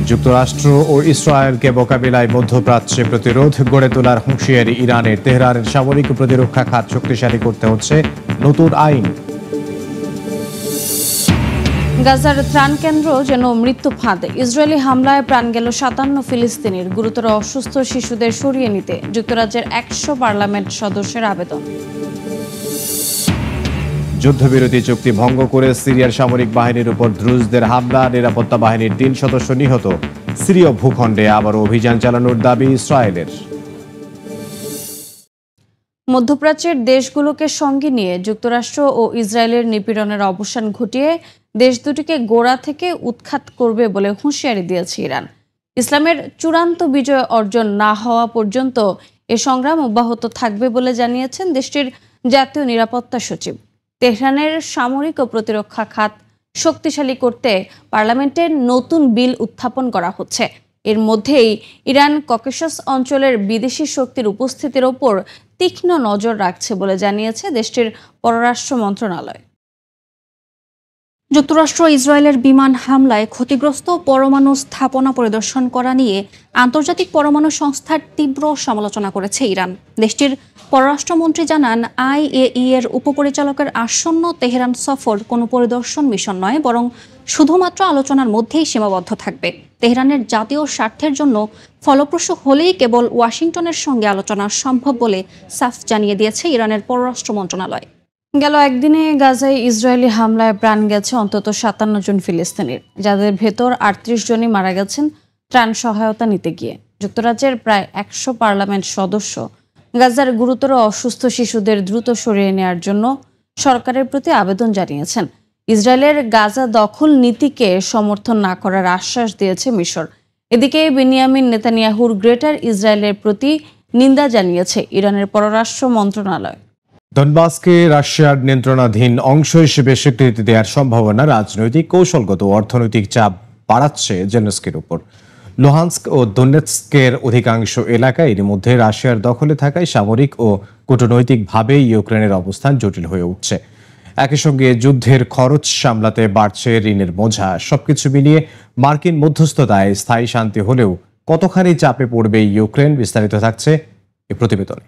যুক্তরাষ্ট্র ও ইসরায়েলকে মোকাবিলায় মধ্যপ্রাচ্যে প্রতিরোধ গড়ে তোলার হুঁশিয়ারি ইরানের। তেহরানের সামরিক প্রতিরক্ষা খাত শক্তিশালী করতে হচ্ছে নতুন আইন। গাজার ত্রাণ কেন্দ্র যেন মৃত্যু ফাঁদে। ইসরায়েলি হামলায় প্রাণ গেল 57 ফিলিস্তিনির। গুরুতর অসুস্থ শিশুদের সরিয়ে নিতে যুক্তরাজ্যের 100 পার্লামেন্ট সদস্যের আবেদন। যুদ্ধবিরতি চুক্তি ভঙ্গ করে সিরিয়ার সামরিক বাহিনীর উপর দ্রুজদের হামলা, নিরাপত্তা বাহিনীর 3 সদস্য নিহত। সিরীয় ভূখণ্ডে আবারও অভিযান চালানোর দাবি ইসরায়েলের। মধ্যপ্রাচ্যের দেশগুলোকে সঙ্গে নিয়ে যুক্তরাষ্ট্র ও ইসরায়েলের নিপীড়নের অবসান ঘটিয়ে দেশ দুটিকে গোড়া থেকে উৎখাত করবে বলে হুঁশিয়ারি দিয়েছে ইরান। ইসলামের চূড়ান্ত বিজয় অর্জন না হওয়া পর্যন্ত এ সংগ্রাম অব্যাহত থাকবে বলে জানিয়েছেন দেশটির জাতীয় নিরাপত্তা সচিব। তেহরানের সামরিক ও প্রতিরক্ষা খাত শক্তিশালী করতে পার্লামেন্টের নতুন বিল উত্থাপন করা হচ্ছে। এর মধ্যেই ইরান ককেশাস অঞ্চলের বিদেশি শক্তির উপস্থিতির ওপর তীক্ষ্ণ নজর রাখছে বলে জানিয়েছে দেশটির পররাষ্ট্র মন্ত্রণালয়। যুক্তরাষ্ট্র ইসরায়েলের বিমান হামলায় ক্ষতিগ্রস্ত পরমাণু স্থাপনা পরিদর্শন করা নিয়ে আন্তর্জাতিক পরমাণু সংস্থার তীব্র সমালোচনা করেছে ইরান। দেশটির পররাষ্ট্রমন্ত্রী জানান, IAEA এর উপপরিচালকের আসন্ন তেহরান সফর কোনো পরিদর্শন মিশন নয়, বরং শুধুমাত্র আলোচনার মধ্যেই সীমাবদ্ধ থাকবে। তেহরানের জাতীয় স্বার্থের জন্য ফলপ্রসূ হলেই কেবল ওয়াশিংটনের সঙ্গে আলোচনা সম্ভব বলে সাফ জানিয়ে দিয়েছে ইরানের পররাষ্ট্র মন্ত্রণালয়। গেল একদিনে গাজায় ইসরায়েলি হামলায় প্রাণ গেছে অন্তত 57 জন ফিলিস্তিনির, যাদের ভেতর 38 জনই মারা গেছেন ত্রাণ সহায়তা নিতে গিয়ে। যুক্তরাজ্যের প্রায় 100 পার্লামেন্ট সদস্য গাজার গুরুতর অসুস্থ শিশুদের দ্রুত সরিয়ে নেওয়ার জন্য সরকারের প্রতি আবেদন জানিয়েছেন। ইসরায়েলের গাজা দখল নীতিকে সমর্থন না করার আশ্বাস দিয়েছে মিশর। এদিকে বেনিয়ামিন নেতানিয়াহুর গ্রেটার ইসরায়েলের প্রতি নিন্দা জানিয়েছে ইরানের পররাষ্ট্র মন্ত্রণালয়। ডনবাসকে রাশিয়ার নিয়ন্ত্রণাধীন অংশ হিসেবে স্বীকৃতি দেওয়ার সম্ভাবনা রাজনৈতিক, কৌশলগত ও অর্থনৈতিক চাপ বাড়াচ্ছে জেলেনস্কির উপর। লুহান্স্ক ও দোনেৎস্কের অধিকাংশ এলাকা এর মধ্যে রাশিয়ার দখলে থাকায় সামরিক ও কূটনৈতিকভাবে ইউক্রেনের অবস্থান জটিল হয়ে উঠছে। একই সঙ্গে যুদ্ধের খরচ সামলাতে বাড়ছে ঋণের বোঝা। সবকিছু মিলিয়ে মার্কিন মধ্যস্থতায় স্থায়ী শান্তি হলেও কতখানি চাপে পড়বে ইউক্রেন, বিস্তারিত থাকছে এই প্রতিবেদনে।